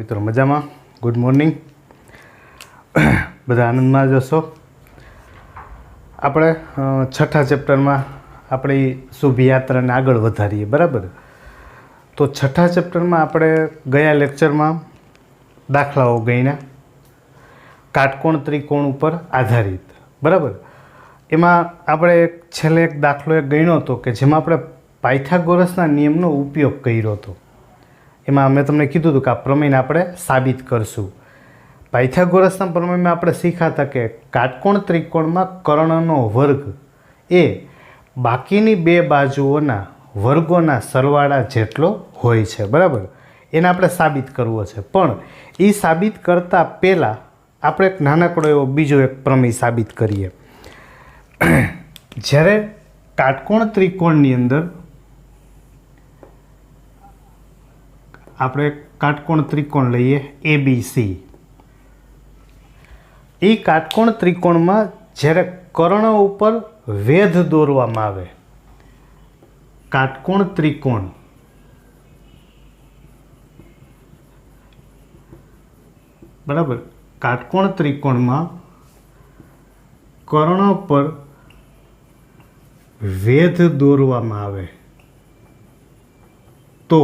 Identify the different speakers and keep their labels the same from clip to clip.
Speaker 1: મિત્રો મજામાં? Good morning. બધા આનંદમાં જ હશો. આપણે છઠ્ઠા ચેપ્ટરમાં આપણી શુભ યાત્રાને આગળ વધારીએ, બરાબર? તો છઠ્ઠા ચેપ્ટરમાં આપણે ગયા લેક્ચરમાં દાખલાઓ ગણ્યા કાટકોણ ત્રિકોણ ઉપર આધારિત, બરાબર? એમાં આપણે છેલ્લે એક દાખલો એક ગણ્યો હતો કે જેમાં આપણે પાયથાગોરસના નિયમનો ઉપયોગ કર્યો હતો. એમાં મેં તમને કીધું હતું કે આ પ્રમેયને આપણે સાબિત કરશું. પાયથાગોરસના પ્રમેયમાં આપણે શીખ્યા હતા કે કાટકોણ ત્રિકોણમાં કર્ણનો વર્ગ એ બાકીની બે બાજુઓના વર્ગોના સરવાળા જેટલો હોય છે, બરાબર? એને આપણે સાબિત કરવો છે. પણ એ સાબિત કરતાં પહેલાં આપણે એક નાનકડો એવો બીજો એક પ્રમેય સાબિત કરીએ. જ્યારે કાટકોણ ત્રિકોણની અંદર આપણે કાટકોણ ત્રિકોણ લઈએ ABC. એ કાટકોણ ત્રિકોણમાં જ્યારે કર્ણ ઉપર વેધ દોરવામાં આવે, કાટકોણ ત્રિકોણ બરાબર, કાટકોણ ત્રિકોણમાં કર્ણ પર વેધ દોરવામાં આવે તો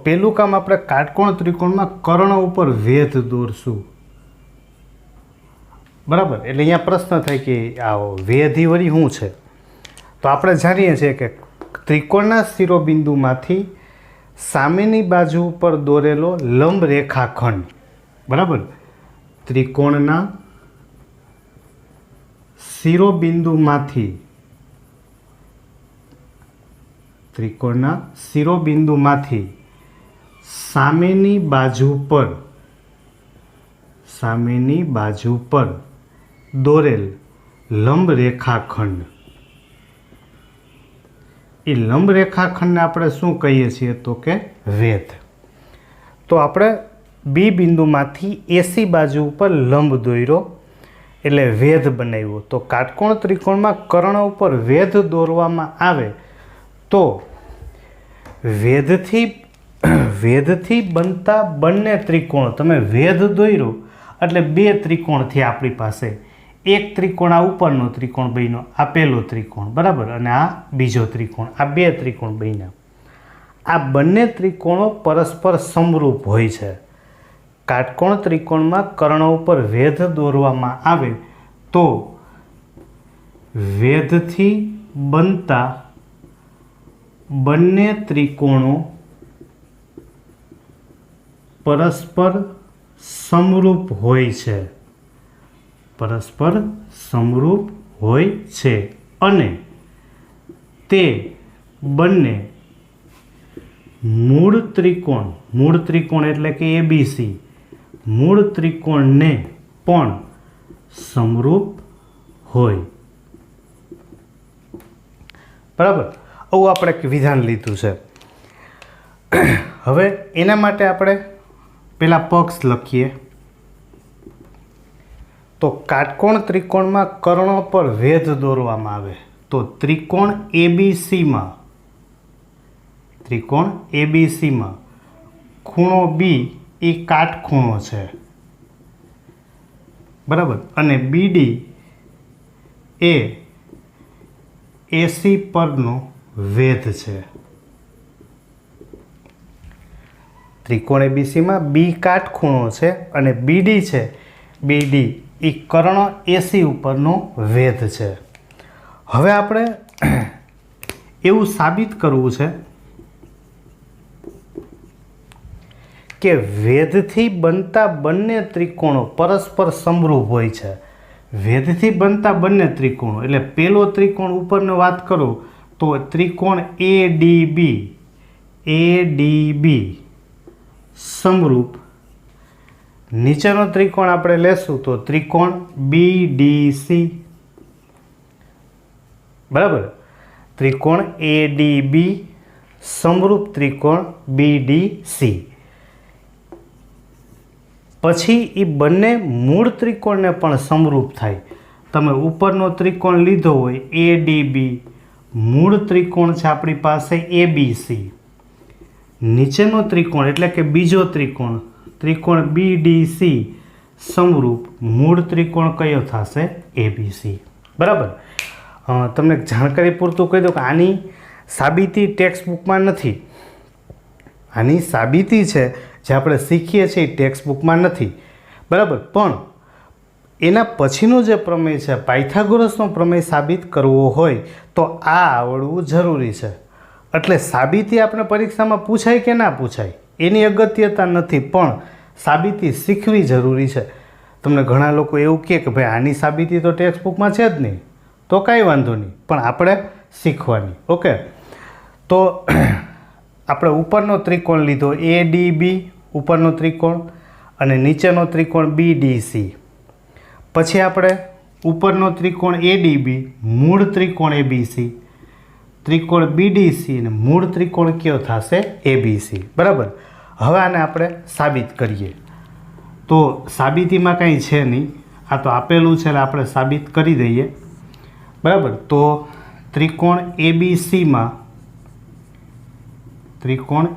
Speaker 1: પેલું કામ આપણે કાટકોણ ત્રિકોણમાં કર્ણ ઉપર વેધ દોરશું, બરાબર? એટલે અહીંયા પ્રશ્ન થાય કે આ વેધી વળી શું છે? તો આપણે જાણીએ છીએ કે ત્રિકોણના શિરોબિંદુમાંથી સામેની બાજુ ઉપર દોરેલો લંબ રેખાખંડ, બરાબર? ત્રિકોણના શિરોબિંદુમાંથી સામેની બાજુ પર દોરેલ લંબ રેખાખંડ, એ લંબ રેખાખંડને આપણે શું કહીએ છીએ? તો કે વેધ. તો આપણે બી બિંદુમાંથી એસી બાજુ ઉપર લંબ દોર્યો એટલે વેધ બનાવ્યો. તો કાટકોણ ત્રિકોણમાં કર્ણ ઉપર વેધ દોરવામાં આવે તો વેધથી બનતા બંને ત્રિકોણ, તમે વેધ દોર્યો એટલે બે ત્રિકોણ થયા આપણી પાસે. એક ત્રિકોણ આ ઉપરનો ત્રિકોણ બન્યો, આ પહેલો ત્રિકોણ, બરાબર? અને આ બીજો ત્રિકોણ, આ બે ત્રિકોણ બન્યા. આ બંને ત્રિકોણો પરસ્પર સમરૂપ હોય છે. કાટકોણ ત્રિકોણમાં કર્ણ ઉપર વેધ દોરવામાં આવે તો વેધથી બનતા બંને ત્રિકોણો પરસ્પર સમરૂપ હોય છે, અને તે બંને મૂળ ત્રિકોણ એટલે કે ABC, મૂળ ત્રિકોણને પણ સમરૂપ હોય, બરાબર? આવું આપણે એક વિધાન લીધું છે. હવે એના માટે આપણે પેલા પક્ષ લખીએ. તો કાટકોણ ત્રિકોણમાં કર્ણ પર વેધ દોરવામાં આવે તો ત્રિકોણ ABCમાં ખૂણો B એ કાટખૂણો છે, બરાબર? અને BD એ AC પરનો વેધ છે. ત્રિકોણ ABCમાં B કાટખૂણો છે અને BD છે, BD એ કર્ણ AC ઉપરનો વેધ છે. હવે આપણે એવું સાબિત કરવું છે કે વેધથી બનતા બંને ત્રિકોણો પરસ્પર સમરૂપ હોય છે. વેધથી બનતા બંને ત્રિકોણો એટલે પેલો ત્રિકોણ ઉપરની વાત કરું તો ત્રિકોણ ADB સમરૂપ. નીચેનો ત્રિકોણ આપણે લેશું તો ત્રિકોણ BDC, બરાબર? ત્રિકોણ ADB સમરૂપ ત્રિકોણ BDC. પછી એ બંને મૂળ ત્રિકોણને પણ સમરૂપ થાય. તમે ઉપરનો ત્રિકોણ લીધો હોય ADB, મૂળ ત્રિકોણ છે આપણી પાસે ABC, નીચેનો ત્રિકોણ એટલે કે બીજો ત્રિકોણ ત્રિકોણ BDC સમરૂપ મૂળ ત્રિકોણ કયો થશે? ABC. બરાબર. તમને જાણકારી પૂરતું કહી દઉં કે આની સાબિતી ટેક્સ્ટ બુકમાં નથી. આની સાબિતી છે જે આપણે શીખીએ છીએ ટેક્સ્ટ બુકમાં નથી. બરાબર. પણ એના પછીનું જે પ્રમેય છે પાયથાગોરસનો પ્રમેય સાબિત કરવો હોય તો આ આવડવું જરૂરી છે. એટલે સાબિતી આપણે પરીક્ષામાં પૂછાય કે ના પૂછાય એની અગત્યતા નથી, પણ સાબિતી શીખવી જરૂરી છે. તમને ઘણા લોકો એવું કહે કે ભાઈ આની સાબિતી તો ટેક્સ્ટ બુકમાં છે જ નહીં, તો કાંઈ વાંધો નહીં, પણ આપણે શીખવાની. ઓકે. તો આપણે ઉપરનો ત્રિકોણ લીધો ADB, ઉપરનો ત્રિકોણ, અને નીચેનો ત્રિકોણ BDC. પછી આપણે ઉપરનો ત્રિકોણ ADB, મૂળ ત્રિકોણ ABC, ત્રિકોણ BDC અને મૂળ ત્રિકોણ કયો થશે? ABC. બરાબર. હવે આને આપણે સાબિત કરીએ. તો સાબિતીમાં કંઈ છે નહીં, આ તો આપેલું છે એટલે આપણે સાબિત કરી દઈએ. બરાબર. તો ત્રિકોણ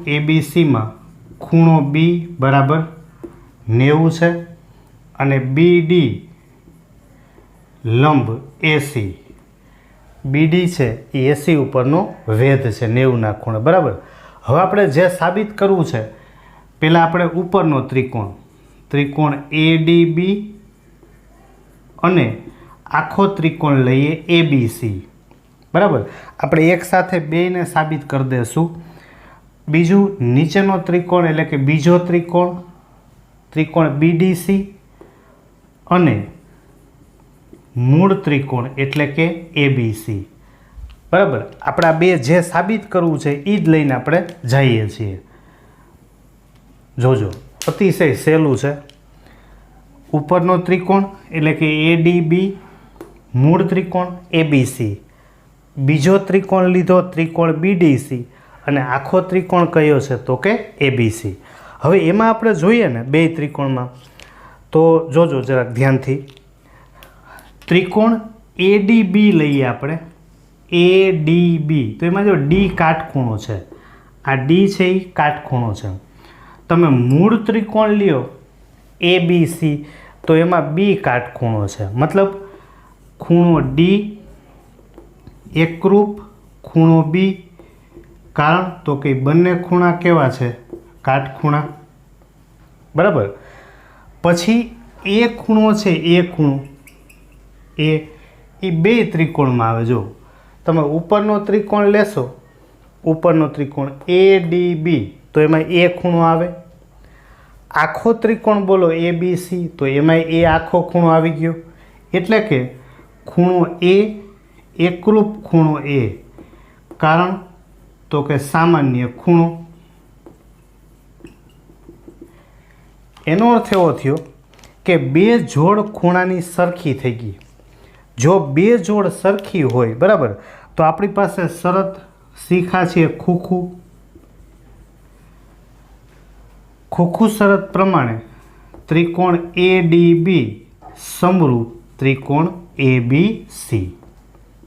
Speaker 1: ABCમાં ખૂણો B બરાબર 90 છે અને BD લંબ AC. BD છે એ AC ઉપરનો વેધ છે 90ના ખૂણે. બરાબર. હવે આપણે જે સાબિત કરવું છે પહેલાં આપણે ઉપરનો ત્રિકોણ ADB અને આખો ત્રિકોણ લઈએ ABC. બરાબર. આપણે એક સાથે બેયને સાબિત કરી દઈશું. બીજું નીચેનો ત્રિકોણ એટલે કે બીજો ત્રિકોણ BDC અને મૂળ ત્રિકોણ એટલે કે ABC. બરાબર. આપણે આ બે જે સાબિત કરવું છે એ જ લઈને આપણે જઈએ છીએ. જોજો, અતિશય સહેલું છે. ઉપરનો ત્રિકોણ એટલે કે ADB, મૂળ ત્રિકોણ ABC, બીજો ત્રિકોણ લીધો ત્રિકોણ BDC અને આખો ત્રિકોણ કયો છે તો કે ABC. હવે એમાં આપણે જોઈએ ને બે ત્રિકોણમાં તો જોજો જરાક ધ્યાનથી. ત્રિકોણ ADB લઈએ આપણે, ADB, તો એમાં જો D કાટખૂણો છે, આ D છે એ કાટખૂણો છે. તમે મૂળ ત્રિકોણ લ્યો ABC તો એમાં B કાટખૂણો છે, મતલબ ખૂણો D એકરૂપ ખૂણો B. કારણ તો કે બંને ખૂણા કેવા છે? કાટખૂણા. બરાબર. પછી એ ખૂણો છે, એ ખૂણો એ બે ત્રિકોણમાં આવે. જો તમે ઉપરનો ત્રિકોણ લેશો, ઉપરનો ત્રિકોણ ADB તો એમાં એ ખૂણો આવે. આખો ત્રિકોણ બોલો ABC તો એમાં એ આખો ખૂણો આવી ગયો. એટલે કે ખૂણો A એકરૂપ ખૂણો A. કારણ તો કે સામાન્ય ખૂણો. એનો અર્થ એવો થયો કે બે જોડ ખૂણાની સરખી થઈ ગઈ. જો બે જોડ સરખી હોય, બરાબર, તો આપણી પાસે શરત શીખા છે ખોખું શરત પ્રમાણે ત્રિકોણ ADB સમરૂપ ત્રિકોણ ABC.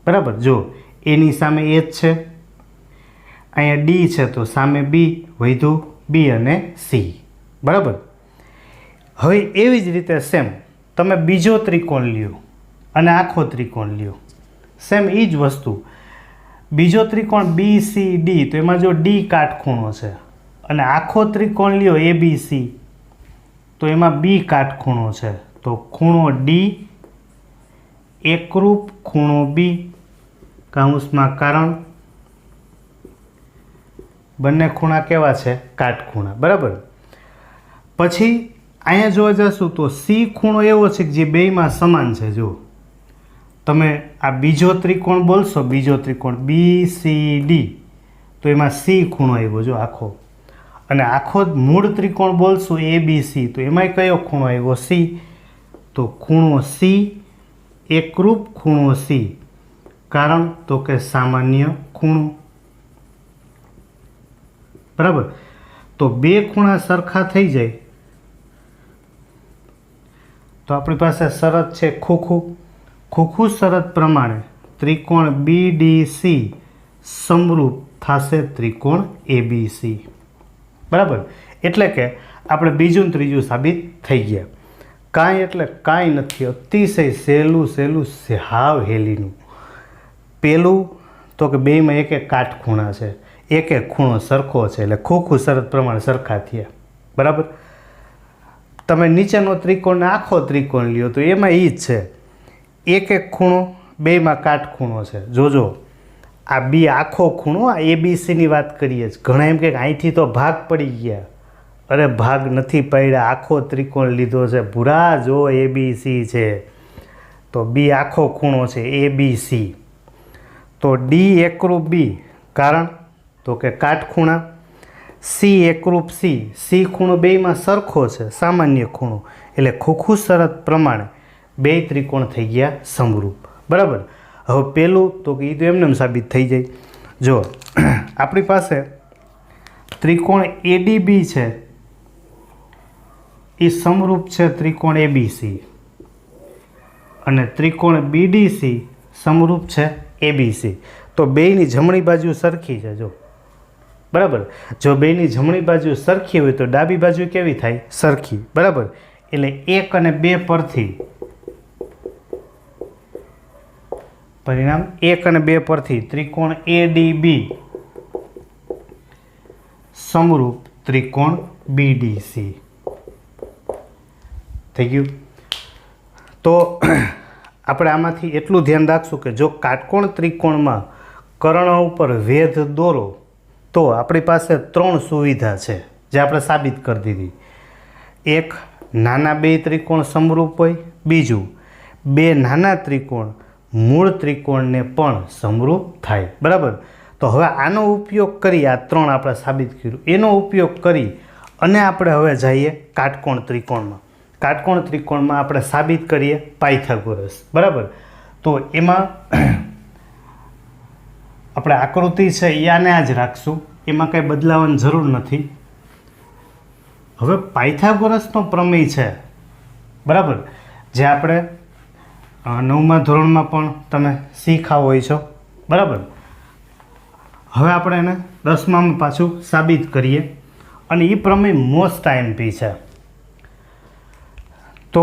Speaker 1: બરાબર. જો એની સામે એ જ છે, અહીંયા D છે તો સામે B, વધ્યું B અને C. બરાબર. હવે એવી જ રીતે સેમ તમે બીજો ત્રિકોણ લ્યો અને આખો ત્રિકોણ લ્યો, સેમ એ જ વસ્તુ. બીજો ત્રિકોણ BCD તો એમાં જો D કાટખૂણો છે અને આખો ત્રિકોણ લ્યો ABC તો એમાં B કાટખૂણો છે. તો ખૂણો D એકરૂપ ખૂણો B કૌંસમાં કારણ બંને ખૂણા કેવા છે? કાટખૂણા. બરાબર. પછી અહીંયા જોવા જશું તો C ખૂણો એવો છે કે જે બેયમાં સમાન છે. જો તમે આ બીજો ત્રિકોણ બોલશો, બીજો ત્રિકોણ BCD તો એમાં C ખૂણો આવ્યો જો આખો, અને આખો મૂળ ત્રિકોણ બોલશું ABC તો એમાંય કયો ખૂણો આવ્યો? C. તો ખૂણો C એકરૂપ ખૂણો C. કારણ તો કે સામાન્ય ખૂણો. બરાબર. તો બે ખૂણા સરખા થઈ જાય તો આપણી પાસે શરત છે ખોખું શરત પ્રમાણે ત્રિકોણ BDC સમરૂપ થશે ત્રિકોણ ABC. બરાબર, એટલે કે આપણે બીજું ને ત્રીજું સાબિત થઈ ગયા. કાંઈ એટલે કાંઈ નથી, અતિશય સહેલું સહેલું હાવ હેલીનું. પેલું તો કે બેયમાં એક એક કાટખૂણા છે, એક એક ખૂણો સરખો છે, એટલે ખૂખું શરત પ્રમાણે સરખા થયા. બરાબર. તમે નીચેનો ત્રિકોણ આખો ત્રિકોણ લ્યો તો એમાં એ જ છે, એક એક ખૂણો બેયમાં કાટખૂણો છે. જોજો આ બી આખો ખૂણો, આ ABCની વાત કરીએ જ. ઘણા એમ કે અહીંથી તો ભાગ પડી ગયા. અરે ભાગ નથી પડ્યા, આખો ત્રિકોણ લીધો છે. ભૂરા જો ABC છે તો બી આખો ખૂણો છે ABC. તો ડી એકરૂપ બી, કારણ તો કે કાટખૂણા. સી એકરૂપ સી ખૂણો બેયમાં સરખો છે, સામાન્ય ખૂણો, એટલે ખૂખું શરત પ્રમાણે બે ત્રિકોણ થઈ ગયા સમરૂપ. બરાબર. હવે પેલું તો કે એ તો એમને સાબિત થઈ જાય. જો આપણી પાસે ત્રિકોણ ADB છે, એ સમરૂપ છે ત્રિકોણ ABC, અને ત્રિકોણ BDC સમરૂપ છે ABC. તો બેયની જમણી બાજુ સરખી છે. જો બરાબર, જો બેયની જમણી બાજુ સરખી હોય તો ડાબી બાજુ કેવી થાય? સરખી. બરાબર. એટલે 1 અને 2 પરથી પરિણામ 1 અને 2 પરથી ત્રિકોણ ADB સમરૂપ ત્રિકોણ BDC થઈ ગયું. તો આપણે આમાંથી એટલું ધ્યાન રાખશું કે જો કાટકોણ ત્રિકોણમાં કર્ણ ઉપર વેધ દોરો તો આપણી પાસે 3 સુવિધા છે જે આપણે સાબિત કરી દીધી. એક, નાના બે ત્રિકોણ સમરૂપ હોય. બીજું, બે નાના ત્રિકોણ મૂળ ત્રિકોણને પણ સમરૂપ થાય. બરાબર. તો હવે આનો ઉપયોગ કરી, આ 3 આપણે સાબિત કર્યું, એનો ઉપયોગ કરી અને આપણે હવે જઈએ કાટકોણ ત્રિકોણમાં. કાટકોણ ત્રિકોણમાં આપણે સાબિત કરીએ પાયથાગોરસ. બરાબર. તો એમાં આપણે આકૃતિ છે એ આને જ રાખશું, એમાં કંઈ બદલાવાની જરૂર નથી. હવે પાયથાગોરસનો પ્રમેય છે. બરાબર. જે આપણે 9મા ધોરણમાં પણ તમે શીખ્યા હોય છો. બરાબર. હવે આપણે એને 10મામાં પાછું સાબિત કરીએ, અને એ પ્રમેય મોસ્ટ IMP છે. તો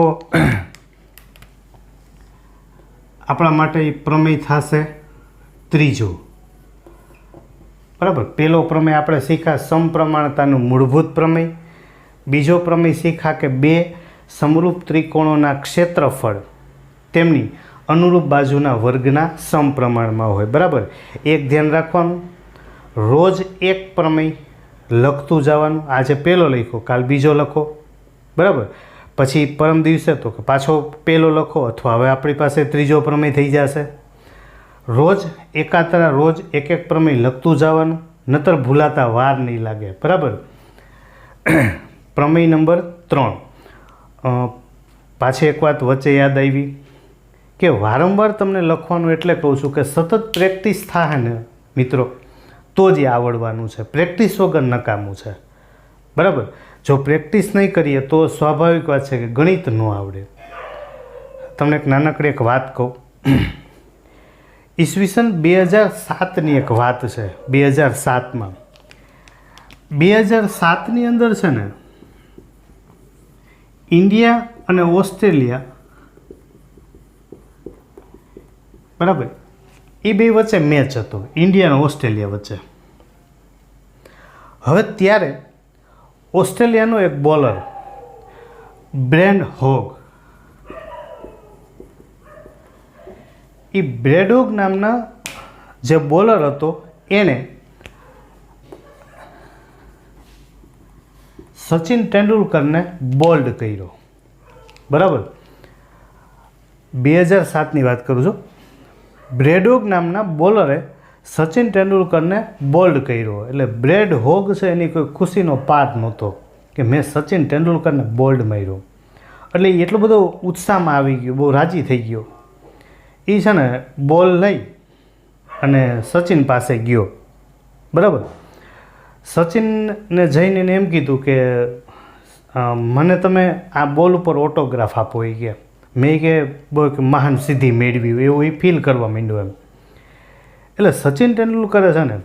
Speaker 1: આપણા માટે એ પ્રમેય થશે ત્રીજો. બરાબર. પહેલો પ્રમેય આપણે શીખ્યા સમપ્રમાણતાનું મૂળભૂત પ્રમેય. બીજો પ્રમેય શીખ્યા કે બે સમરૂપ ત્રિકોણોના ક્ષેત્રફળ તેમની અનુરૂપ બાજુના વર્ગના સમપ્રમાણમાં હોય. બરાબર. એક ધ્યાન રાખવાનું, રોજ એક પ્રમેય લખતું જવાનું. આજે પહેલો લખ્યો, કાલ બીજો લખો. બરાબર. પછી પરમ દિવસે તો કે પાછો પહેલો લખો, અથવા હવે આપણી પાસે ત્રીજો પ્રમેય થઈ જશે. રોજ એકાતરા રોજ એક એક પ્રમેય લખતું જવાનું, નતર ભૂલાતા વાર નહીં લાગે. બરાબર. પ્રમેય નંબર 3. પાછી એક વાત વચ્ચે યાદ આવી કે વારંવાર તમને લખવાનું એટલે કહું છું કે સતત પ્રેક્ટિસ થાય ને મિત્રો તો જ આવડવાનું છે. પ્રેક્ટિસ વગર નકામું છે. બરાબર. જો પ્રેક્ટિસ નહીં કરીએ તો સ્વાભાવિક વાત છે કે ગણિત ન આવડે. તમને એક નાનકડી એક વાત કહું. ઈસવીસન 2007ની એક વાત છે. 2007માં 2007ની અંદર છે ને ઇન્ડિયા અને ઓસ્ટ્રેલિયા, બરાબર, એ બે વચ્ચે મેચ હતો, ઇન્ડિયા અને ઓસ્ટ્રેલિયા વચ્ચે. હવે ત્યારે ઓસ્ટ્રેલિયાનો એક બોલર બ્રેન્ડ હોગ, એ બ્રેડોગ નામના જે બોલર હતો એણે સચિન તેંડુલકરને બોલ્ડ કર્યો. બરાબર. 2007ની વાત કરું છું. બ્રેડોગ નામના બોલરે સચિન તેંડુલકરને બોલ્ડ કર્યો. એટલે બ્રેડ હોગ છે એની કોઈ ખુશીનો પાર નહોતો કે મેં સચિન તેંડુલકરને બોલ્ડ માર્યો. એટલે એટલો બધો ઉત્સાહમાં આવી ગયો, બહુ રાજી થઈ ગયો. એ છે ને બોલ લઈ અને સચિન પાસે ગયો. બરાબર. સચિનને જઈને એને એમ કીધું કે મને તમે આ બોલ ઉપર ઓટોગ્રાફ આપો. એ કે મેં કે બહુ મહાન સિદ્ધિ મેળવી એવું એ ફીલ કરવા માંડ્યો એમ. એટલે સચિન તેંડુલકરે છે ને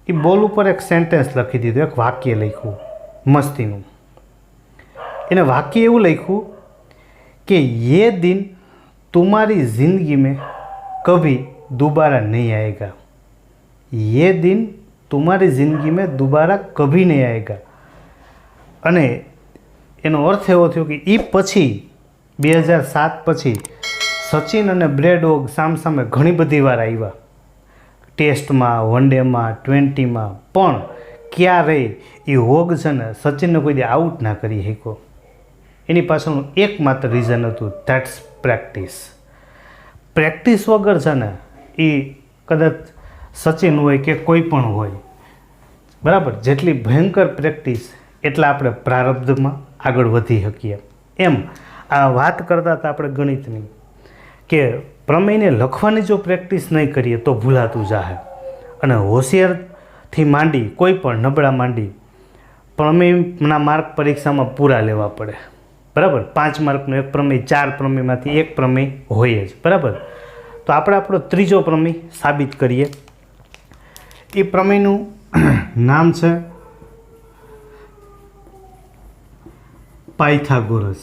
Speaker 1: એ બોલ ઉપર એક સેન્ટેન્સ લખી દીધું, એક વાક્ય લખ્યું. મસ્તીનું. એને વાક્ય એવું લખ્યું કે ये दिन तुम्हारी ज़िंदगी में कभी दोबारा नहीं आएगा. ये दिन तुम्हारी ज़िंदगी में दोबारा कभी नहीं आएगा. અને એનો અર્થ એવો થયો કે એ પછી 2007 પછી સચિન અને બ્રેડ હોગ સામસામે ઘણી બધી વાર આવ્યા, ટેસ્ટમાં, વન ડેમાં, 20માં, પણ ક્યારેય એ હોગ છે ને સચિનને કોઈ દે આઉટ ના કરી શક્યો. એની પાછળનું એકમાત્ર રીઝન હતું, ધેટ્સ પ્રેક્ટિસ. પ્રેક્ટિસ વગર છે ને એ કદાચ સચિન હોય કે કોઈ પણ હોય, બરાબર, જેટલી ભયંકર પ્રેક્ટિસ એટલા આપણે પ્રારબ્ધમાં આગળ વધી શકીએ. એમ આ વાત કરતા હતા આપણે ગણિતની, કે પ્રમેયને લખવાની જો પ્રેક્ટિસ નહીં કરીએ તો ભૂલાતું જાહે. અને હોશિયારથી માંડી કોઈ પણ નબળા માંડી પ્રમેયના માર્ક પરીક્ષામાં પૂરા લેવા પડે, બરાબર. 5 માર્કનું એક પ્રમેય, 4 પ્રમેયમાંથી એક પ્રમેય હોય જ, બરાબર. તો આપણે આપણો ત્રીજો પ્રમેય સાબિત કરીએ. એ પ્રમેયનું નામ છે પાયથાગોરસ.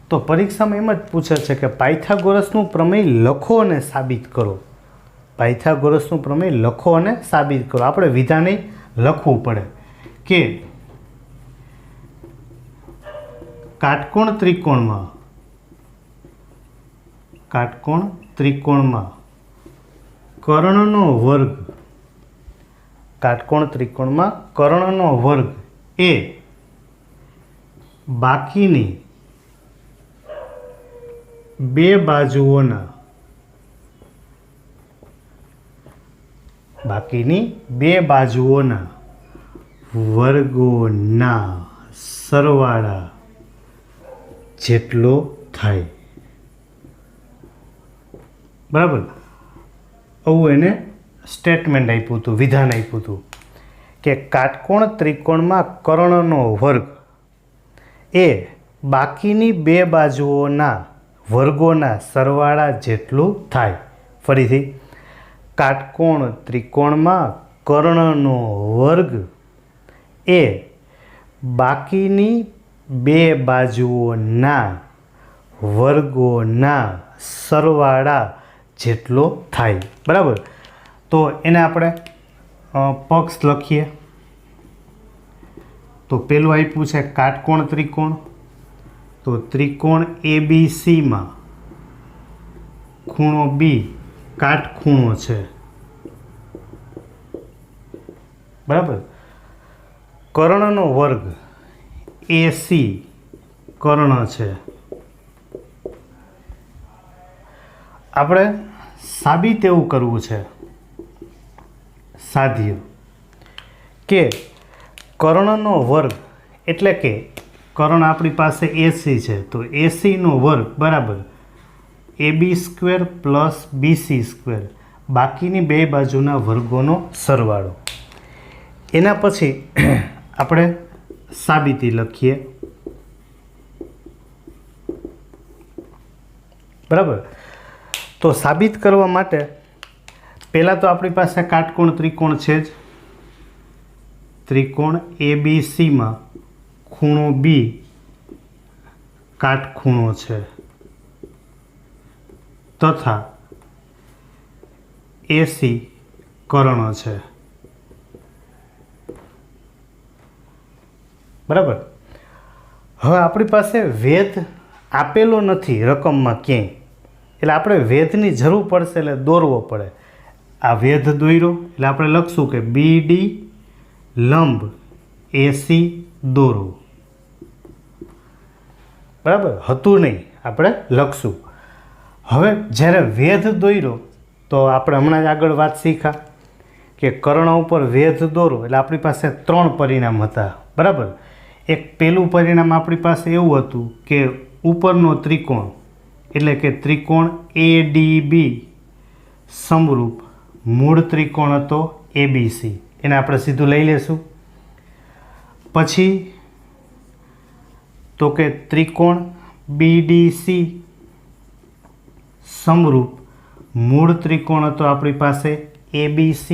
Speaker 1: તો પરીક્ષામાં એમ જ પૂછે છે કે પાયથાગોરસનું પ્રમેય લખો અને સાબિત કરો. પાયથાગોરસનું પ્રમેય લખો અને સાબિત કરો. આપણે વિધાને લખવું પડે કે કાટકોણ ત્રિકોણમાં કર્ણનો વર્ગ, કાટકોણ ત્રિકોણમાં કર્ણનો વર્ગ એ બાકીની બે બાજુઓના વર્ગોના સરવાળા જેટલો થાય, બરાબર. આવું એને સ્ટેટમેન્ટ આપ્યું હતું, વિધાન આપ્યું હતું કે કાટકોણ ત્રિકોણમાં કર્ણનો વર્ગ એ બાકીની બે બાજુઓના વર્ગોના સરવાળા જેટલું થાય. ફરીથી, કાટકોણ ત્રિકોણમાં કર્ણનો વર્ગ એ બાકીની બે બાજુઓના વર્ગોના સરવાળા જેટલો થાય, બરાબર. તો એને આપણે પક્ષ લખીએ. તો પેલું આપ્યું છે કાટકોણ ત્રિકોણ. તો ત્રિકોણ ABCમાં ખૂણો B કાટખૂણો છે, બરાબર. કર્ણનો વર્ગ AC કર્ણ છે. આપણે સાબિત એવું કરવું છે, સાધ્ય, કે કર્ણનો વર્ગ એટલે કે કર્ણ આપણી પાસે AC છે, તો ACનો વર્ગ બરાબર AB² + BC², બાકીની બે બાજુના વર્ગોનો સરવાળો. એના પછી આપણે સાબિતી લખીએ, બરાબર. તો સાબિત કરવા માટે પહેલાં તો આપણી પાસે કાટકોણ ત્રિકોણ છે જ. ત્રિકોણ ABCમાં ખૂણો B કાટખૂણો છે તથા AC કર્ણ છે, બરાબર. હવે આપણી પાસે વેધ આપેલો નથી રકમમાં ક્યાંય, એટલે આપણે વેધની જરૂર પડશે, એટલે દોરવો પડે. આ વેધ દોર્યો એટલે આપણે લખશું કે BD લંબ AC દોરો, બરાબર. હતું નહીં, આપણે લખશું. હવે જ્યારે વેધ દોર્યો તો આપણે હમણાં જ આગળ વાત શીખા કે કર્ણ ઉપર વેધ દોરો એટલે આપણી પાસે 3 પરિણામ હતા, બરાબર. એક પહેલું પરિણામ આપણી પાસે એવું હતું કે ઉપરનો ત્રિકોણ એટલે કે ત્રિકોણ ADB સમરૂપ મૂળ ત્રિકોણ હતો ABC, એને આપણે સીધું લઈ લેશું. પછી તો કે ત્રિકોણ BDC સમરૂપ મૂળ ત્રિકોણ હતો આપણી પાસે ABC.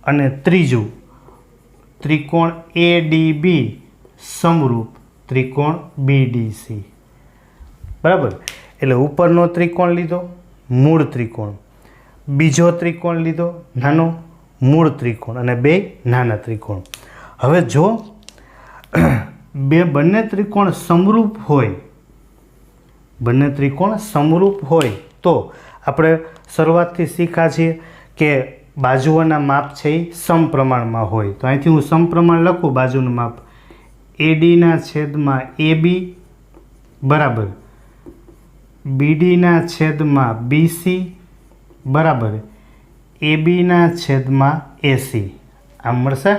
Speaker 1: અને ત્રીજું ત્રિકોણ ADB સમરૂપ ત્રિકોણ BDC. બરાબર. એટલે ઉપરનો ત્રિકોણ લીધો, મૂળ ત્રિકોણ, બીજો ત્રિકોણ લીધો નાનો, મૂળ ત્રિકોણ, અને બે નાના ત્રિકોણ. હવે જો બંને ત્રિકોણ સમરૂપ હોય, બંને ત્રિકોણ સમરૂપ હોય તો આપણે શરૂઆતથી શીખ્યા છીએ કે બાજુઓના માપ છે એ સમપ્રમાણમાં હોય. તો અહીંથી હું સમપ્રમાણ લખું બાજુનું માપ ADના છેદમાં AB બરાબર BDના છેદમાં BC બરાબર ABના છેદમાં AC. આમ મળશે.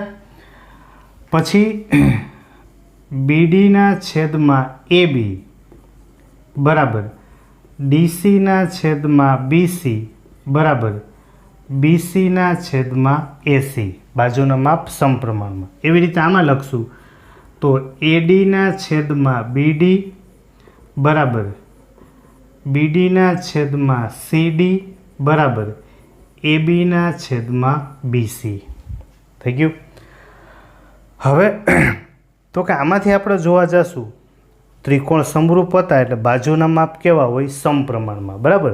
Speaker 1: પછી BDના છેદમાં AB બરાબર DCના છેદમાં BC બરાબર BCના છેદમાં AC. બાજુના માપ સમપ્રમાણમાં. એવી રીતે આમાં લખશું તો ADના છેદમાં BD બરાબર BDના છેદમાં CD બરાબર ABના છેદમાં BC. થઈ ગયું. હવે તો કે આમાંથી આપણે જોવા જશું ત્રિકોણ સમરૂપ હતા એટલે બાજુના માપ કેવા હોય? સમપ્રમાણમાં. બરાબર.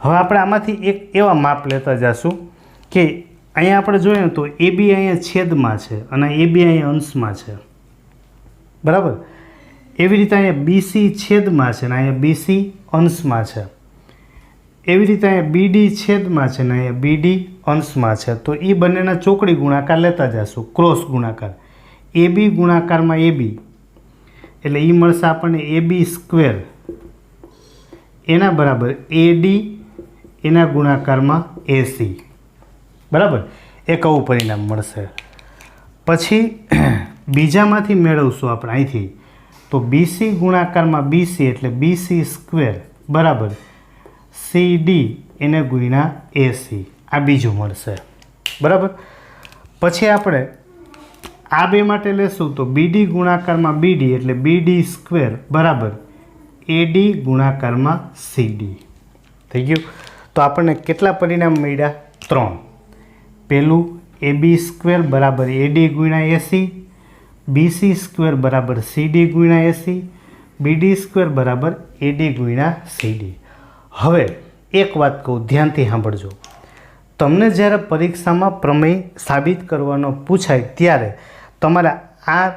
Speaker 1: હવે આપણે આમાંથી એક એવા માપ લેતા જશું કે અહીંયા આપણે જોઈએ ને તો AB અહીંયા છેદમાં છે અને AB અહીંયા અંશમાં છે. બરાબર. એવી રીતે અહીંયા BC છેદમાં છે અને અહીંયા BC અંશમાં છે. એવી રીતે અહીંયા BD છેદમાં છે અને અહીંયા BD અંશમાં છે. તો એ બંનેના ચોકડી ગુણાકાર લેતા જશું, ક્રોસ ગુણાકાર. AB ગુણાકારમાં AB એટલે એ મળશે આપણને AB સ્ક્વેર એના બરાબર AD એના ગુણાકારમાં AC. બરાબર. એક આવું પરિણામ મળશે. પછી બીજામાંથી મેળવશું આપણે અહીંથી તો BC ગુણાકારમાં BC એટલે BC સ્ક્વેર બરાબર CD એને ગુણ્યા AC. આ બીજું મળશે. બરાબર. પછી આપણે આ બે માટે લેશું તો BD ગુણાકારમાં BD એટલે BD સ્ક્વેર બરાબર AD ગુણાકારમાં CD. થઈ ગયું. તો આપણને કેટલા પરિણામ મળ્યા? 3. પહેલું AB સ્ક્વેર બરાબર AD ગુણ્યા AC, BC સ્ક્વેર બરાબર CD ગુણ્યા AC, BD સ્ક્વેર બરાબર AD ગુણ્યા CD. હવે એક વાત કહું, ધ્યાનથી સાંભળજો. તમને જ્યારે પરીક્ષામાં પ્રમેય સાબિત કરવાનો પૂછાય ત્યારે તમારે આ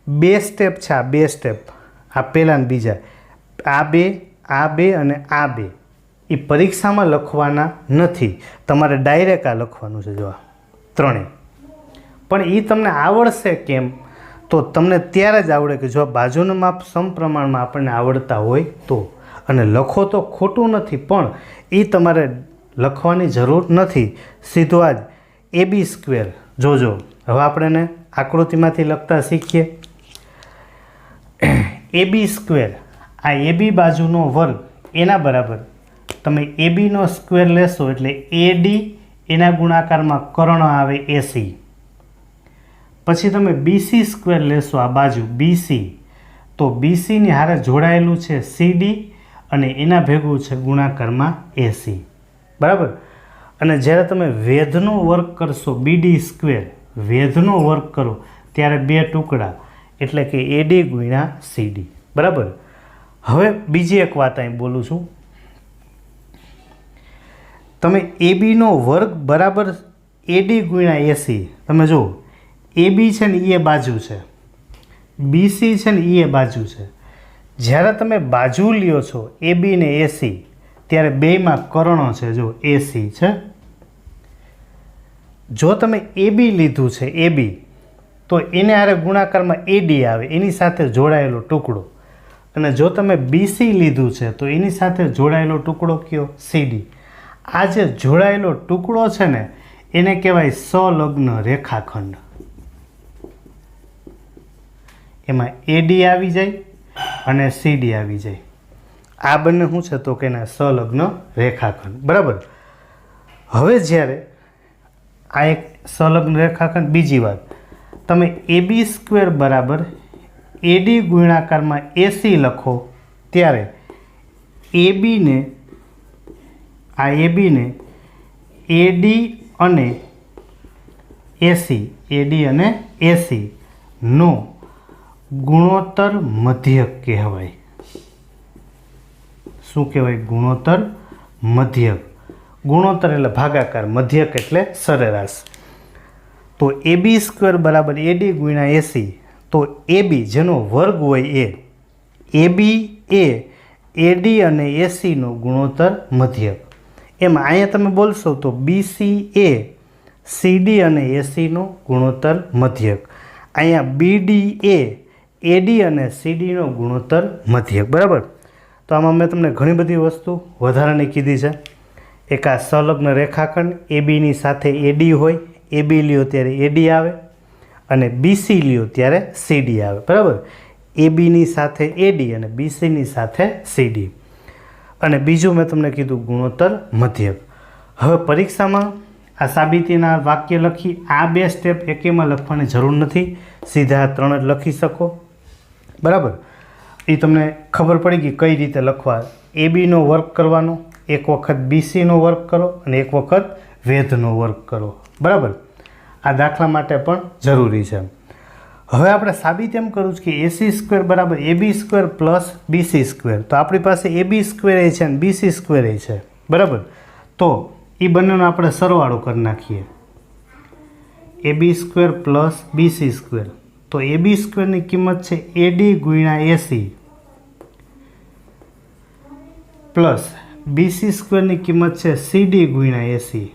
Speaker 1: બે સ્ટેપ છે, આ બે સ્ટેપ, આ પહેલા ને બીજા, આ બે અને આ બે એ પરીક્ષામાં લખવાના નથી. તમારે ડાયરેક્ટ આ લખવાનું છે. જો ત્રણેય. પણ એ તમને આવડશે કેમ? તો તમને ત્યારે જ આવડે કે જો બાજુનું માપ સમપ્રમાણમાં આપણને આવડતા હોય તો. અને લખો તો ખોટું નથી, પણ એ તમારે લખવાની જરૂર નથી. સીધો આજ AB સ્ક્વેર જોજો. હવે આપણે આકૃતિમાંથી લખતા શીખીએ. AB સ્ક્વેર આ AB બાજુનો વર્ગ એના બરાબર તમે ABનો સ્ક્વેર લેશો એટલે AD એના ગુણાકારમાં કર્ણ આવે AC. પછી તમે BC સ્ક્વેર લેશો આ બાજુ BC તો BCની હારે જોડાયેલું છે CD અને એના ભેગું છે ગુણાકારમાં AC. બરાબર. અને જ્યારે તમે વેધનો વર્ગ કરશો BD સ્ક્વેર, વેધનો વર્ગ કરો ત્યારે બે ટુકડા એટલે કે AD ગુણ્યા CD. બરાબર. હવે બીજી એક વાત અહીં બોલું છું. તમે ABનો વર્ગ બરાબર AD ગુણ્યા AC. તમે જુઓ AB છે ને એ બાજુ છે, BC છે ને એ બાજુ છે. જ્યારે તમે બાજુ લ્યો છો AB ને AC ત્યારે બેયમાં કર્ણો છે. જો AC છે. જો તમે AB લીધું છે AB તો એને હારે ગુણાકારમાં AD આવે એની સાથે જોડાયેલો ટુકડો. અને જો તમે BC લીધું છે તો એની સાથે જોડાયેલો ટુકડો કયો? CD. આ જે જોડાયેલો ટુકડો છે ને એને કહેવાય સંલગ્ન રેખાખંડ. એમાં AD આવી જાય અને CD આવી જાય. આ બંને શું છે તો કે એના સંલગ્ન રેખાખંડ. બરાબર. હવે જ્યારે આ એક સંલગ્ન રેખાખંડ, બીજી વાત તમે AB સ્ક્વેર બરાબર AD ગુણાકારમાં AC લખો ત્યારે ABને AD અને એસી એડી અને એસી નો ગુણોત્તર મધ્યક કહેવાય. શું કહેવાય? ગુણોત્તર મધ્યક. ગુણોત્તર એટલે ભાગાકાર, મધ્યક એટલે સરેરાશ. તો એબી સ્ક્વેર બરાબર એડી ગુણ્યા એસી. તો એબી જેનો વર્ગ હોય એબી એ એડી અને એસીનો ગુણોત્તર મધ્યક. એમ અહીંયા તમે બોલશો તો બીસી એ સીડી અને એસીનો ગુણોત્તર મધ્યક. અહીંયા બીડી એ એડી અને સીડીનો ગુણોત્તર મધ્યક. બરાબર. તો આમાં મેં તમને ઘણી બધી વસ્તુ વધારાની કીધી છે. એક આ સંલગ્ન રેખાખંડ એબીની સાથે એડી હોય, એબી લ્યો ત્યારે એડી આવે અને બીસી લ્યો ત્યારે સીડી આવે. બરાબર. એબીની સાથે એડી અને બીસીની સાથે સીડી. અને બીજું મેં તમને કીધું ગુણોત્તર મધ્યક. હવે પરીક્ષામાં આ સાબિતીના વાક્ય લખી આ બે સ્ટેપ એકેમાં લખવાની જરૂર નથી, સીધા 3 જ લખી શકો. બરાબર. એ તમને ખબર પડી ગઈ કઈ રીતે લખવા. એબીનો વર્ક કરવાનો, એક વખત બીસીનો વર્ક કરો અને એક વખત વેધનો વર્ક કરો. બરાબર. આ દાખલા માટે પણ જરૂરી છે. હવે આપણે સાબિત એમ કરવું છે કે એસી સ્ક્વેર બરાબર AB square plus BC square. તો આપણી પાસે એબી સ્ક્વેર એ છે અને બીસી સ્ક્વેર એ છે. બરાબર. તો એ બંનેનો આપણે સરવાળો કરી નાખીએ. AB square plus BC square. તો એબી સ્ક્વેરની કિંમત છે એડી ગુણ્યા એસી પ્લસ બીસી સ્ક્વેરની કિંમત છે સીડી ગુણ્યા એસી.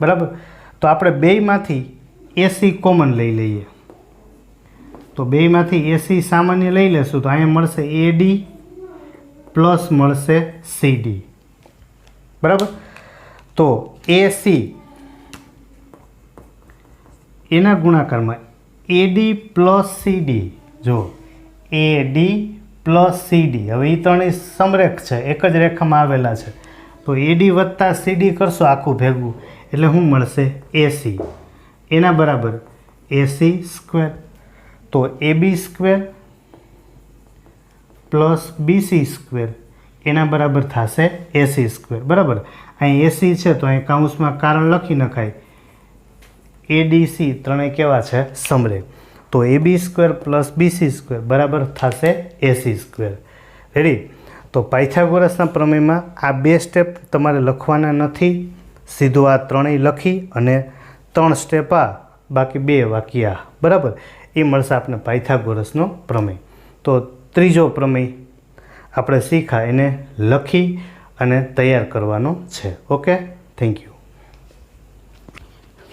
Speaker 1: બરાબર. તો આપણે બેયમાંથી એસી કોમન લઈ લઈએ. તો બેયમાંથી એસી સામાન્ય લઈ લેશું તો અહીંયા મળશે એડી પ્લસ મળશે સીડી. બરાબર. તો એસી એના ગુણાકારમાં એડી પ્લસ સીડી. જો એડી પ્લસ સીડી. હવે એ ત્રણેય સમરેખ છે, એક જ રેખામાં આવેલા છે. તો એડી વત્તા સીડી કરશો આખું ભેગું એટલે શું મળશે? એસી. એના બરાબર એસી સ્ક્વેર. તો AB square plus BC square એના બરાબર થશે એસી સ્ક્વેર. બરાબર. અહીં એસી છે તો અહીં કાઉન્સમાં કારણ લખી નખાય. એડીસી ત્રણેય કેવા છે? સમરેખ. તો AB square plus BC square બરાબર થશે એસી સ્ક્વેર. રેડી. તો પાયથાગોરસના પ્રમેયમાં આ બે સ્ટેપ તમારે લખવાના નથી, સીધું આ ત્રણેય લખી અને 3 સ્ટેપ આ, બાકી 2 વાક્ય આ. બરાબર. એ મળશે આપણે પાયથાગોરસનો પ્રમેય. તો ત્રીજો પ્રમેય આપણે શીખા એને લખી અને તૈયાર કરવાનો છે. Okay, thank you.